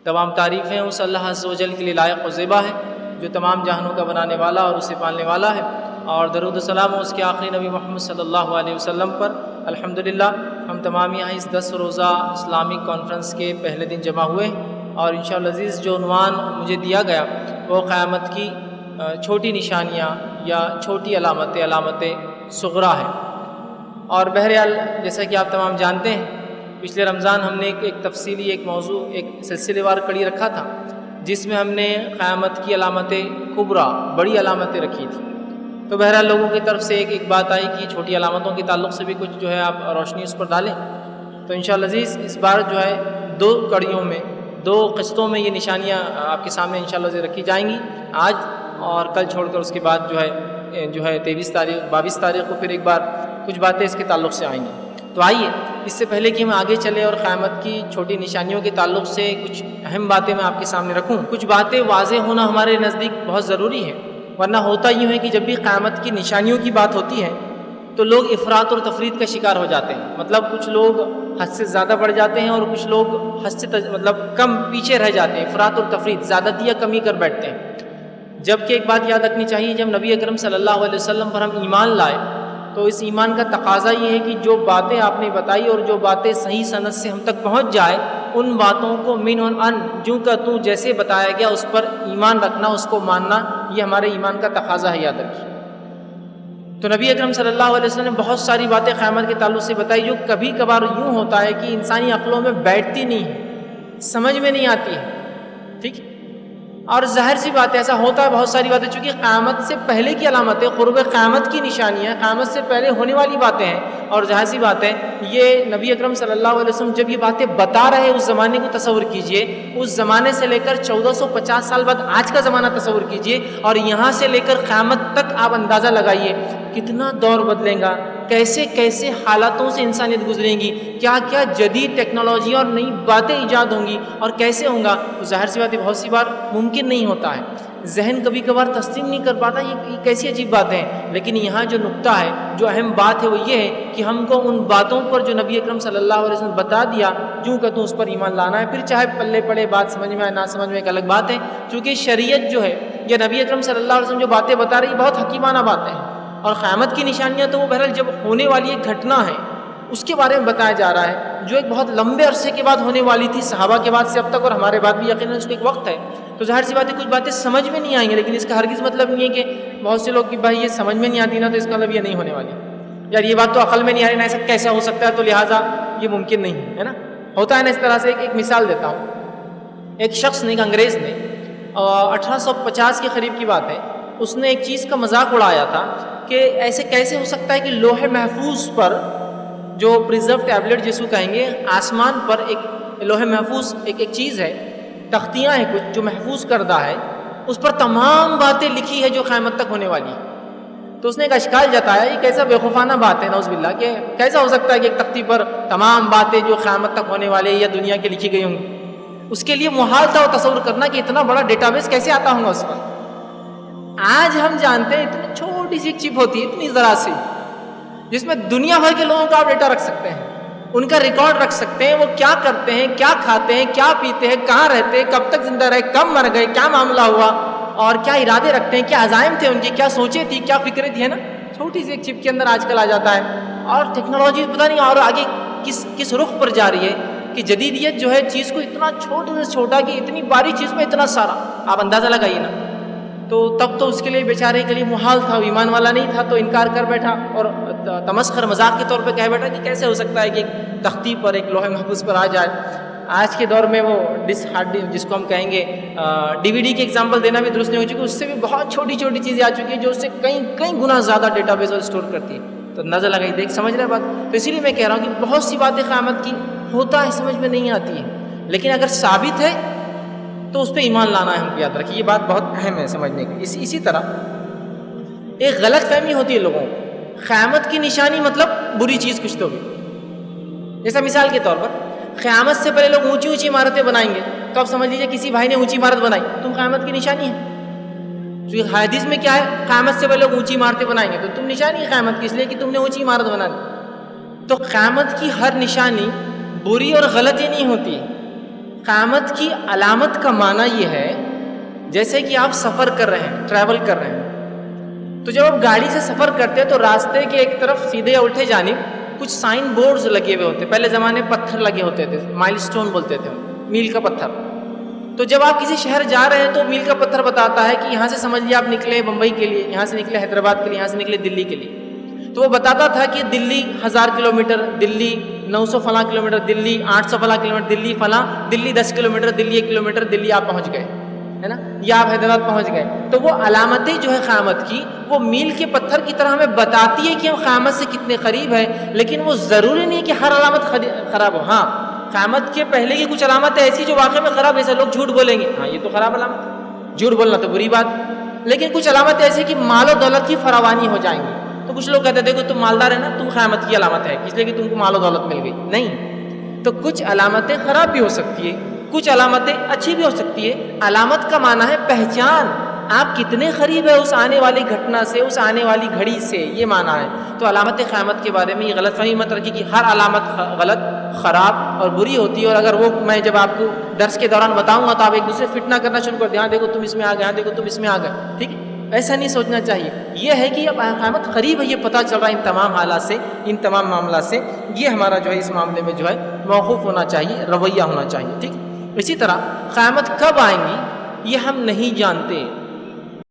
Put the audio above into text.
تمام تعریفیں اس اللہ عز و جل کے لیے لائق و زیبا ہے جو تمام جہانوں کا بنانے والا اور اسے پالنے والا ہے، اور درود و سلام اس کے آخری نبی محمد صلی اللہ علیہ وسلم پر۔ الحمدللہ ہم تمام یہاں اس 10 روزہ اسلامک کانفرنس کے پہلے دن جمع ہوئے، اور انشاءاللہ عزیز جو عنوان مجھے دیا گیا وہ قیامت کی چھوٹی نشانیاں یا چھوٹی علامتیں صغریٰ ہے۔ اور بہرحال جیسا کہ آپ تمام جانتے ہیں، پچھلے رمضان ہم نے ایک تفصیلی ایک موضوع ایک سلسلے وار کڑی رکھا تھا، جس میں ہم نے قیامت کی علامتیں کبریٰ بڑی علامتیں رکھی تھیں۔ تو بہرحال لوگوں کی طرف سے ایک بات آئی کہ چھوٹی علامتوں کے تعلق سے بھی کچھ جو ہے آپ روشنی اس پر ڈالیں۔ تو انشاءاللہ عزیز اس بار جو ہے 2 کڑیوں میں 2 قسطوں میں یہ نشانیاں آپ کے سامنے انشاءاللہ عزیز رکھی جائیں گی، آج اور کل چھوڑ کر اس کے بعد جو ہے 22 تاریخ کو پھر ایک بار کچھ باتیں اس کے تعلق سے آئیں گی۔ تو آئیے اس سے پہلے کہ ہم آگے چلیں اور قیامت کی چھوٹی نشانیوں کے تعلق سے کچھ اہم باتیں میں آپ کے سامنے رکھوں، کچھ باتیں واضح ہونا ہمارے نزدیک بہت ضروری ہے، ورنہ ہوتا یوں ہے کہ جب بھی قیامت کی نشانیوں کی بات ہوتی ہے تو لوگ افراط اور تفریط کا شکار ہو جاتے ہیں۔ مطلب کچھ لوگ حد سے زیادہ بڑھ جاتے ہیں اور کچھ لوگ حد سے کم پیچھے رہ جاتے ہیں، افراط اور تفریط زیادتی یا کمی کر بیٹھتے ہیں۔ جبکہ ایک بات یاد رکھنی چاہیے، جب نبی اکرم صلی اللہ علیہ وسلم پر ہم ایمان لائے تو اس ایمان کا تقاضا یہ ہے کہ جو باتیں آپ نے بتائی اور جو باتیں صحیح سند سے ہم تک پہنچ جائے، ان باتوں کو من ان جو کا تو جیسے بتایا گیا اس پر ایمان رکھنا، اس کو ماننا، یہ ہمارے ایمان کا تقاضا ہے، یاد رکھیے۔ تو نبی اکرم صلی اللہ علیہ وسلم نے بہت ساری باتیں قیامت کے تعلق سے بتائی جو کبھی کبھار یوں ہوتا ہے کہ انسانی عقلوں میں بیٹھتی نہیں ہے، سمجھ میں نہیں آتی ہے، ٹھیک ہے؟ اور ظاہر سی بات ہے ایسا ہوتا ہے، بہت ساری باتیں چونکہ قیامت سے پہلے کی علامتیں، قرب قیامت کی نشانیاں، قیامت سے پہلے ہونے والی باتیں ہیں، اور ظاہر سی بات ہے یہ نبی اکرم صلی اللہ علیہ وسلم جب یہ باتیں بتا رہے اس زمانے کو تصور کیجئے، اس زمانے سے لے کر 1450 سال بعد آج کا زمانہ تصور کیجئے، اور یہاں سے لے کر قیامت تک آپ اندازہ لگائیے کتنا دور بدلے گا، کیسے کیسے حالاتوں سے انسانیت گزریں گی، کیا کیا جدید ٹیکنالوجی اور نئی باتیں ایجاد ہوں گی اور کیسے ہوں گا، تو ظاہر سی بات ہے بہت سی بار ممکن نہیں ہوتا ہے، ذہن کبھی کبھار تسلیم نہیں کر پاتا یہ کیسی عجیب باتیں ہیں۔ لیکن یہاں جو نقطہ ہے، جو اہم بات ہے وہ یہ ہے کہ ہم کو ان باتوں پر جو نبی اکرم صلی اللہ علیہ وسلم بتا دیا جو کہ تو اس پر ایمان لانا ہے، پھر چاہے پلے پڑے بات سمجھ میں آئے نہ سمجھ میں، ایک الگ بات ہے، چونکہ شریعت جو ہے یا نبی اکرم صلی اللہ علیہ وسلم جو باتیں بتا رہی بہت حکیمانہ باتیں ہیں، اور قیامت کی نشانیاں تو وہ بہرحال جب ہونے والی ایک گھٹنا ہے اس کے بارے میں بتایا جا رہا ہے جو ایک بہت لمبے عرصے کے بعد ہونے والی تھی، صحابہ کے بعد سے اب تک اور ہمارے بعد بھی یقیناً اس کو ایک وقت ہے۔ تو ظاہر سی بات ہے کچھ باتیں سمجھ میں نہیں آئیں گی، لیکن اس کا ہرگز مطلب نہیں ہے کہ بہت سے لوگ کہ بھائی یہ سمجھ میں نہیں آتی نا تو اس کا مطلب یہ نہیں ہونے والی، یار یہ بات تو عقل میں نہیں آ رہی نا، ایسا کیسا ہو سکتا ہے، تو لہٰذا یہ ممکن نہیں ہے نا، ہوتا ہے نا اس طرح سے۔ ایک مثال دیتا ہوں، ایک شخص نے، ایک انگریز نے 1850 کے قریب کی بات ہے، اس نے ایک چیز کا مذاق اڑایا تھا کہ ایسے کیسے ہو سکتا ہے کہ لوح محفوظ پر جو پریزرو ٹیبلٹ جس کو کہیں گے، آسمان پر ایک لوح محفوظ ایک چیز ہے، تختیاں ہیں کچھ جو محفوظ کردہ ہے، اس پر تمام باتیں لکھی ہے جو قیامت تک ہونے والی ہے۔ تو اس نے ایک اشکال جتایا، یہ کیسا بیوقوفانہ بات ہے نعوذ باللہ، کہ کیسا ہو سکتا ہے کہ ایک تختی پر تمام باتیں جو قیامت تک ہونے والے یا دنیا کی لکھی گئی ہوں گی۔ اس کے لیے محال تھا وہ تصور کرنا کہ اتنا بڑا ڈیٹا بیس کیسے آتا ہوگا اس پر۔ آج ہم جانتے ہیں اتنی چھوٹی سی ایک چپ ہوتی ہے، اتنی ذرا سی، جس میں دنیا بھر کے لوگوں کا آپ ڈیٹا رکھ سکتے ہیں، ان کا ریکارڈ رکھ سکتے ہیں، وہ کیا کرتے ہیں، کیا کھاتے ہیں، کیا پیتے ہیں، کہاں رہتے ہیں، کب تک زندہ رہے، کب مر گئے، کیا معاملہ ہوا، اور کیا ارادے رکھتے ہیں، کیا عزائم تھے ان کی، کیا سوچیں تھی، کیا فکریں تھی، ہے نا، چھوٹی سی ایک چپ کے اندر آج کل آ جاتا ہے۔ اور ٹیکنالوجی پتہ نہیں اور آگے کس رخ پر جا رہی ہے کہ جدیدیت جو ہے چیز کو اتنا چھوٹے سے چھوٹا کہ اتنی باری چیز میں اتنا سارا، آپ اندازہ لگائیے نا۔ تو تب تو اس کے لیے بیچارے کے لیے محال تھا، ایمان والا نہیں تھا تو انکار کر بیٹھا اور تمسخر مذاق کے طور پہ کہہ بیٹھا کہ کیسے ہو سکتا ہے کہ ایک تختی پر ایک لوح محفوظ پر آ جائے۔ آج کے دور میں وہ ہارڈ جس کو ہم کہیں گے DVD کی ایگزامپل دینا بھی درست نہیں ہو چکی، اس سے بھی بہت چھوٹی چھوٹی چیزیں آ چکی ہیں جو اس سے کئی گنا زیادہ ڈیٹا بیس اور اسٹور کرتی ہے۔ تو نظر لگائی، دیکھ سمجھ رہے بات۔ تو اسی لیے میں کہہ رہا ہوں کہ بہت سی باتیں قیامت کی ہوتا ہے سمجھ میں نہیں آتی ہے، لیکن اگر ثابت ہے تو اس پہ ایمان لانا ہے، ہم کو یاد رکھیے، یہ بات بہت اہم ہے سمجھنے کی۔ اسی طرح ایک غلط فہمی ہوتی ہے لوگوں کو، قیامت کی نشانی مطلب بری چیز کچھ تو بھی۔ جیسا مثال کے طور پر قیامت سے پہلے لوگ اونچی اونچی عمارتیں بنائیں گے، تو آپ سمجھ لیجیے کسی بھائی نے اونچی عمارت بنائی، تم قیامت کی نشانی ہے۔ حدیث میں کیا ہے، قیامت سے پہلے لوگ اونچی عمارتیں بنائیں گے تو تم نشانی ہے قیامت کی، اس لیے کہ تم نے اونچی عمارت بنا لی۔ تو قیامت کی ہر نشانی بری اور غلط ہی نہیں ہوتی، قیامت کی علامت کا معنی یہ ہے جیسے کہ آپ سفر کر رہے ہیں، ٹریول کر رہے ہیں، تو جب آپ گاڑی سے سفر کرتے ہیں تو راستے کے ایک طرف سیدھے یا الٹے جانب کچھ سائن بورڈز لگے ہوئے ہوتے، پہلے زمانے میں پتھر لگے ہوتے تھے، مائل سٹون بولتے تھے، میل کا پتھر. تو جب آپ کسی شہر جا رہے ہیں تو میل کا پتھر بتاتا ہے کہ یہاں سے سمجھ لیے آپ نکلے بمبئی کے لیے، یہاں سے نکلے حیدرآباد کے لیے، یہاں سے نکلے دلی کے لیے. تو وہ بتاتا تھا کہ دلی 1000 کلومیٹر، دلی 900 فلاں کلومیٹر، دلی 800 فلاں کلومیٹر، دلی فلاں، دلی 10 کلومیٹر، دلی 1 کلومیٹر، دلی آپ پہنچ گئے، ہے نا، یا آپ حیدرآباد پہنچ گئے. تو وہ علامتیں جو ہے قیامت کی، وہ میل کے پتھر کی طرح ہمیں بتاتی ہے کہ ہم قیامت سے کتنے قریب ہیں، لیکن وہ ضروری نہیں کہ ہر علامت خراب ہو. ہاں، قیامت کے پہلے کی کچھ علامتیں ایسی جو واقعی میں خراب، جیسے لوگ جھوٹ بولیں گے، ہاں یہ تو خراب علامت ہے، جھوٹ بولنا تو بری بات. لیکن کچھ علامتیں ایسی کہ مال و دولت کی فراوانی ہو جائیں گی. تو کچھ لوگ کہتے ہیں دیکھو تم مالدار ہے نا، تم قیامت کی علامت ہے، اس لیے کہ تم کو مال و دولت مل گئی. نہیں، تو کچھ علامتیں خراب بھی ہو سکتی ہے، کچھ علامتیں اچھی بھی ہو سکتی ہے. علامت کا معنی ہے پہچان، آپ کتنے قریب ہے اس آنے والی گھٹنا سے، اس آنے والی گھڑی سے، یہ معنی ہے. تو علامت قیامت کے بارے میں یہ غلط فہمی مت رکھیے کہ ہر علامت غلط، خراب اور بری ہوتی ہے، اور اگر وہ میں جب آپ کو درس کے دوران بتاؤں گا تو آپ ایک دوسرے فتنہ کرنا شروع کر دیں، ہاں دیکھو تم اس میں آ گئے، ہاں دیکھو تم اس میں آ گئے. ٹھیک ہے، ایسا نہیں سوچنا چاہیے. یہ ہے کہ اب قیامت قریب ہے، یہ پتہ چل رہا ہے ان تمام حالات سے، ان تمام معاملات سے. یہ ہمارا جو ہے اس معاملے میں جو ہے موقوف ہونا چاہیے، رویہ ہونا چاہیے. ٹھیک. اسی طرح قیامت کب آئیں گی یہ ہم نہیں جانتے،